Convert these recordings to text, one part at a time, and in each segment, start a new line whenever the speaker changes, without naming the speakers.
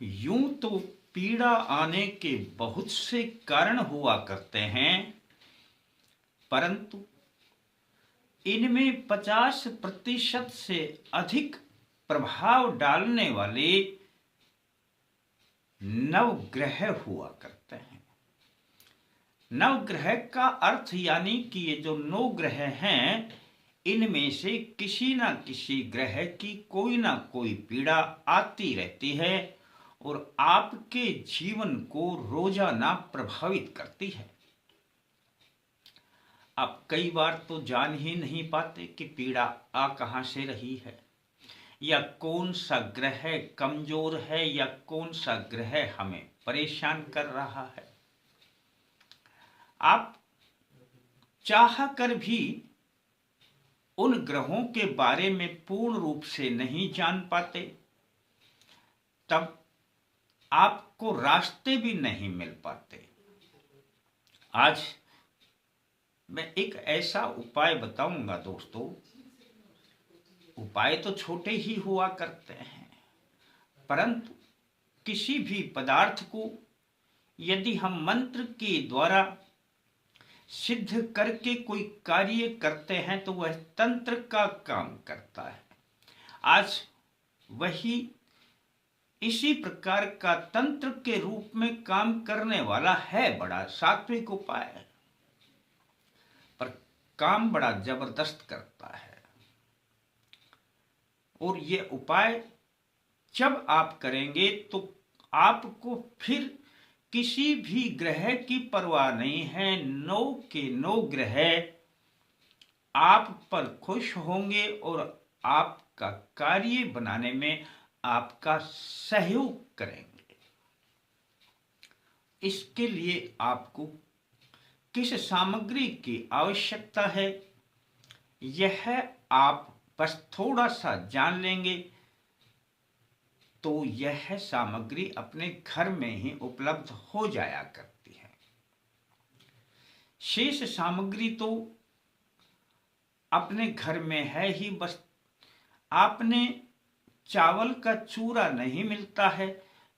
यूं तो पीड़ा आने के बहुत से कारण हुआ करते हैं, परंतु इनमें 50% से अधिक प्रभाव डालने वाले नवग्रह हुआ करते हैं। नवग्रह का अर्थ यानी कि ये जो 9 ग्रह हैं, इनमें से किसी ना किसी ग्रह की कोई ना कोई पीड़ा आती रहती है और आपके जीवन को रोजाना प्रभावित करती है। आप कई बार तो जान ही नहीं पाते कि पीड़ा आ कहां से रही है, या कौन सा ग्रह कमजोर है, या कौन सा ग्रह हमें परेशान कर रहा है। आप चाह कर भी उन ग्रहों के बारे में पूर्ण रूप से नहीं जान पाते, तब आपको रास्ते भी नहीं मिल पाते। आज मैं एक ऐसा उपाय बताऊंगा दोस्तों। उपाय तो छोटे ही हुआ करते हैं, परंतु किसी भी पदार्थ को यदि हम मंत्र के द्वारा सिद्ध करके कोई कार्य करते हैं तो वह तंत्र का काम करता है। आज वही इसी प्रकार का तंत्र के रूप में काम करने वाला है। बड़ा सात्विक उपाय है, पर काम बड़ा जबरदस्त करता है। और ये उपाय जब आप करेंगे तो आपको फिर किसी भी ग्रह की परवाह नहीं है। 9 के 9 ग्रह आप पर खुश होंगे और आपका कार्य बनाने में आपका सहयोग करेंगे। इसके लिए आपको किस सामग्री की आवश्यकता है, यह आप बस थोड़ा सा जान लेंगे तो यह सामग्री अपने घर में ही उपलब्ध हो जाया करती है। शेष सामग्री तो अपने घर में है ही। बस आपने चावल का चूरा नहीं मिलता है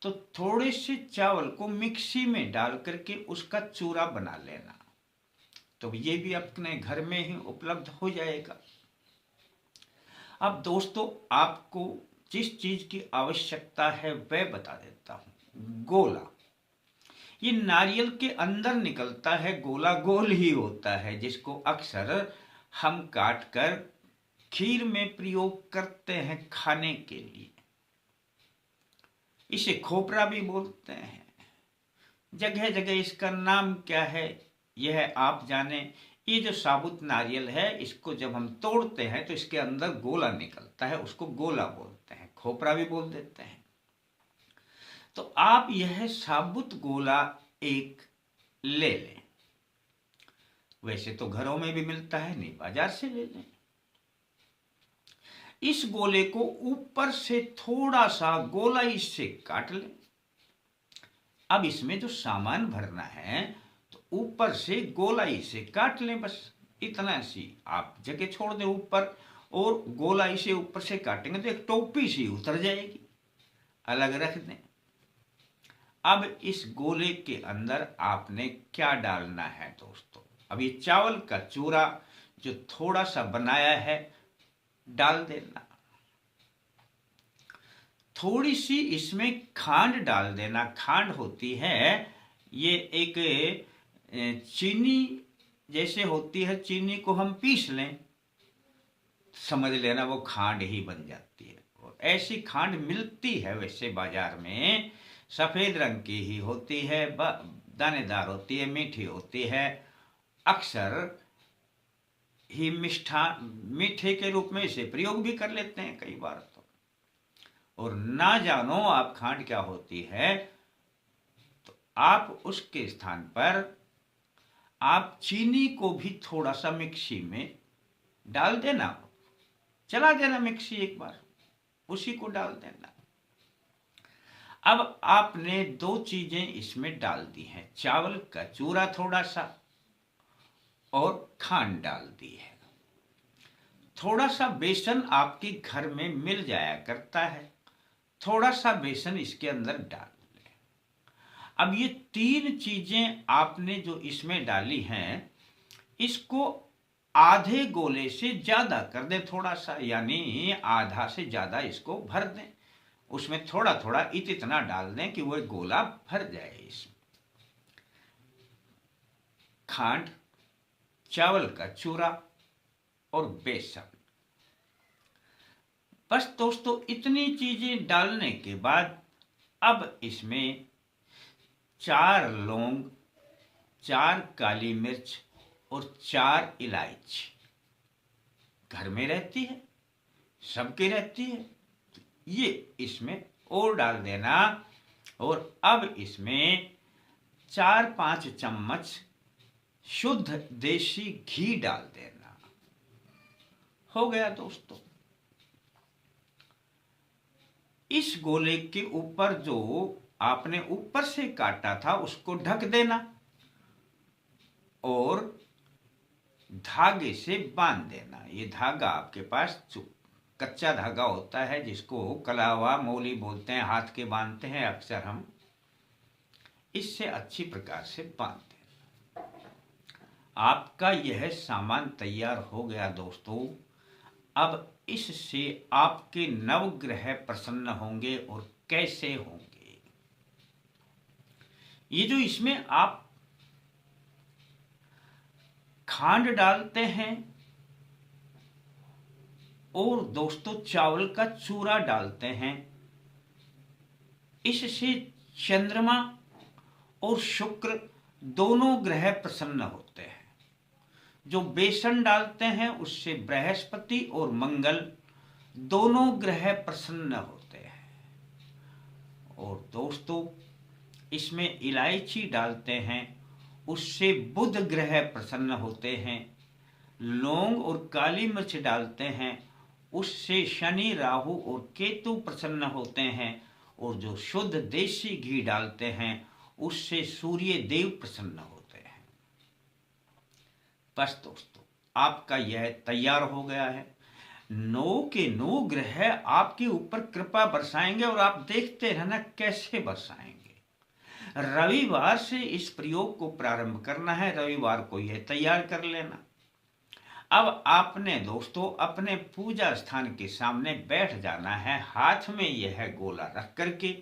तो थोड़े से चावल को मिक्सी में डाल करके उसका चूरा बना लेना, तो ये भी अपने घर में ही उपलब्ध हो जाएगा। अब दोस्तों, आपको जिस चीज की आवश्यकता है वह बता देता हूं। गोला, ये नारियल के अंदर निकलता है, गोला गोल ही होता है, जिसको अक्सर हम काट कर खीर में प्रयोग करते हैं खाने के लिए। इसे खोपरा भी बोलते हैं। जगह जगह इसका नाम क्या है यह आप जाने। ये जो साबुत नारियल है, इसको जब हम तोड़ते हैं तो इसके अंदर गोला निकलता है, उसको गोला बोलते हैं, खोपरा भी बोल देते हैं। तो आप यह साबुत गोला एक ले लें। वैसे तो घरों में भी मिलता है, नहीं बाजार से ले लें। इस गोले को ऊपर से थोड़ा सा गोलाई से काट लें। अब इसमें जो सामान भरना है तो ऊपर से गोलाई से काट लें, बस इतना सी आप जगह छोड़ दें ऊपर, और गोलाई से ऊपर से काटेंगे तो एक टोपी सी उतर जाएगी, अलग रख दें। अब इस गोले के अंदर आपने क्या डालना है दोस्तों? अब ये चावल का चूरा जो थोड़ा सा बनाया है डाल देना। थोड़ी सी इसमें खांड डाल देना। खांड होती है, ये एक चीनी जैसे होती है, चीनी को हम पीस लें, समझ लेना वो खांड ही बन जाती है। और ऐसी खांड मिलती है वैसे बाजार में, सफेद रंग की ही होती है, दानेदार होती है, मीठी होती है। अक्सर ही मीठे के रूप में इसे प्रयोग भी कर लेते हैं कई बार तो। और ना जानो आप खांड क्या होती है, तो आप उसके स्थान पर आप चीनी को भी थोड़ा सा मिक्सी में डाल देना, चला देना मिक्सी एक बार, उसी को डाल देना। अब आपने 2 चीजें इसमें डाल दी हैं, चावल का चूरा थोड़ा सा और खांड डाल दी है। थोड़ा सा बेसन आपके घर में मिल जाया करता है, थोड़ा सा बेसन इसके अंदर डाल लें। अब ये 3 चीजें आपने जो इसमें डाली हैं, इसको आधे गोले से ज्यादा कर दें थोड़ा सा, यानी आधा से ज्यादा इसको भर दें। उसमें थोड़ा थोड़ा इतना डाल दें कि वो गोला भर जाए। इसमें खांड, चावल का चूरा और बेसन, बस दोस्तों इतनी चीजें डालने के बाद अब इसमें 4 लौंग, 4 काली मिर्च और 4 इलायची घर में रहती है, सबके रहती है, ये इसमें और डाल देना। और अब इसमें 4-5 चम्मच शुद्ध देसी घी डाल देना। हो गया दोस्तों। इस गोले के ऊपर जो आपने ऊपर से काटा था उसको ढक देना और धागे से बांध देना। ये धागा आपके पास कच्चा धागा होता है जिसको कलावा मौली बोलते हैं, हाथ के बांधते हैं अक्सर हम, इससे अच्छी प्रकार से बांध देना। आपका यह सामान तैयार हो गया दोस्तों। अब इससे आपके नवग्रह प्रसन्न होंगे। और कैसे होंगे? ये जो इसमें आप खांड डालते हैं और दोस्तों चावल का चूरा डालते हैं, इससे चंद्रमा और शुक्र दोनों ग्रह प्रसन्न होते हैं। जो बेसन डालते हैं उससे बृहस्पति और मंगल दोनों ग्रह प्रसन्न होते हैं। और दोस्तों इसमें इलायची डालते हैं, उससे बुध ग्रह प्रसन्न होते हैं। लौंग और काली मिर्च डालते हैं, उससे शनि, राहु और केतु प्रसन्न होते हैं। और जो शुद्ध देसी घी डालते हैं उससे सूर्य देव प्रसन्न होते हैं। बस दोस्तों आपका यह तैयार हो गया है। 9 के 9 ग्रह आपके ऊपर कृपा बरसाएंगे और आप देखते रहना कैसे बरसाएंगे। रविवार से इस प्रयोग को प्रारंभ करना है, रविवार को यह तैयार कर लेना। अब आपने दोस्तों अपने पूजा स्थान के सामने बैठ जाना है, हाथ में यह गोला रख करके,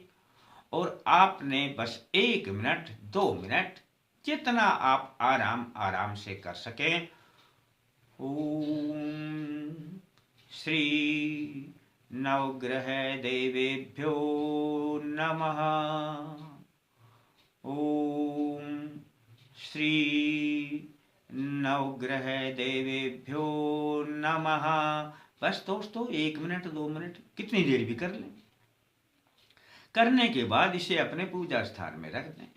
और आपने बस 1 मिनट 2 मिनट जितना आप आराम आराम से कर सकें, ओम श्री नवग्रह देवेभ्यो नमः, ओम श्री नवग्रह देवेभ्यो नमः। बस दोस्तों 1 मिनट 2 मिनट कितनी देर भी कर लें। करने के बाद इसे अपने पूजा स्थान में रख दें।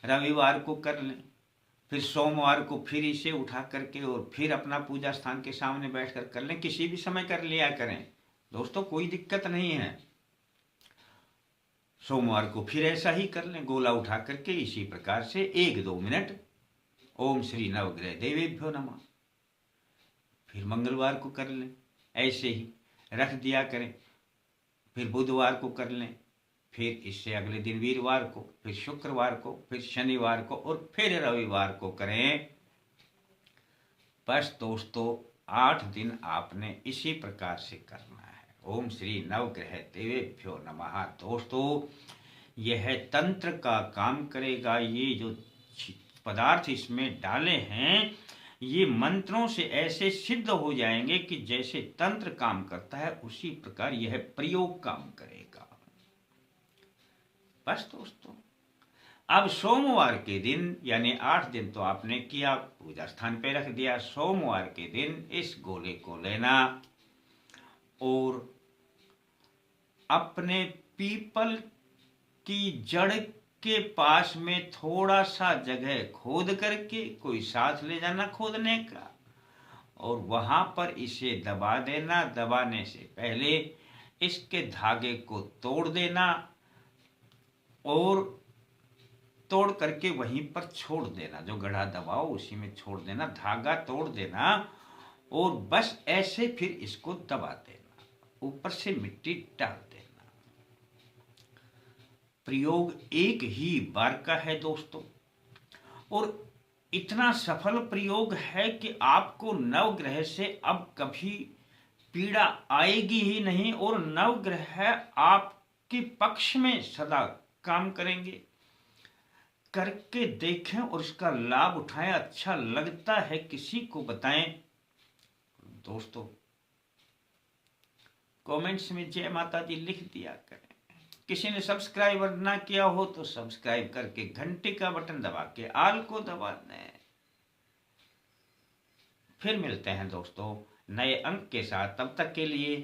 रविवार को कर लें, फिर सोमवार को फिर इसे उठा करके और फिर अपना पूजा स्थान के सामने बैठकर कर लें। किसी भी समय कर लिया करें दोस्तों, कोई दिक्कत नहीं है। सोमवार को फिर ऐसा ही कर लें, गोला उठा करके इसी प्रकार से 1-2 मिनट ओम श्री नवग्रह देवेभ्यो नमः। फिर मंगलवार को कर लें, ऐसे ही रख दिया करें। फिर बुधवार को कर लें, फिर इससे अगले दिन वीरवार को, फिर शुक्रवार को, फिर शनिवार को और फिर रविवार को करें। बस दोस्तों 8 दिन आपने इसी प्रकार से करना है। ओम श्री नवग्रह देवेभ्यो नमः। दोस्तों यह तंत्र का काम करेगा। ये जो पदार्थ इसमें डाले हैं ये मंत्रों से ऐसे सिद्ध हो जाएंगे कि जैसे तंत्र काम करता है उसी प्रकार यह प्रयोग काम करेगा। बस दोस्तों अब सोमवार के दिन, यानी 8 दिन तो आपने किया, पूजा स्थान पे रख दिया। सोमवार के दिन इस गोले को लेना और अपने पीपल की जड़ के पास में थोड़ा सा जगह खोद करके, कोई साथ ले जाना खोदने का, और वहां पर इसे दबा देना। दबाने से पहले इसके धागे को तोड़ देना और तोड़ करके वहीं पर छोड़ देना। जो गड्ढा दबाओ उसी में छोड़ देना, धागा तोड़ देना और बस ऐसे फिर इसको दबा देना, ऊपर से मिट्टी डाल देना। प्रयोग एक ही बार का है दोस्तों, और इतना सफल प्रयोग है कि आपको नवग्रह से अब कभी पीड़ा आएगी ही नहीं, और नवग्रह आपके पक्ष में सदा काम करेंगे। करके देखें और इसका लाभ उठाएं। अच्छा लगता है किसी को बताएं दोस्तों। कमेंट्स में जय माता दी लिख दिया करें। किसी ने सब्सक्राइब ना किया हो तो सब्सक्राइब करके घंटे का बटन दबा के आल को दबा दें। फिर मिलते हैं दोस्तों नए अंक के साथ, तब तक के लिए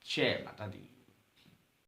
जय माता दी।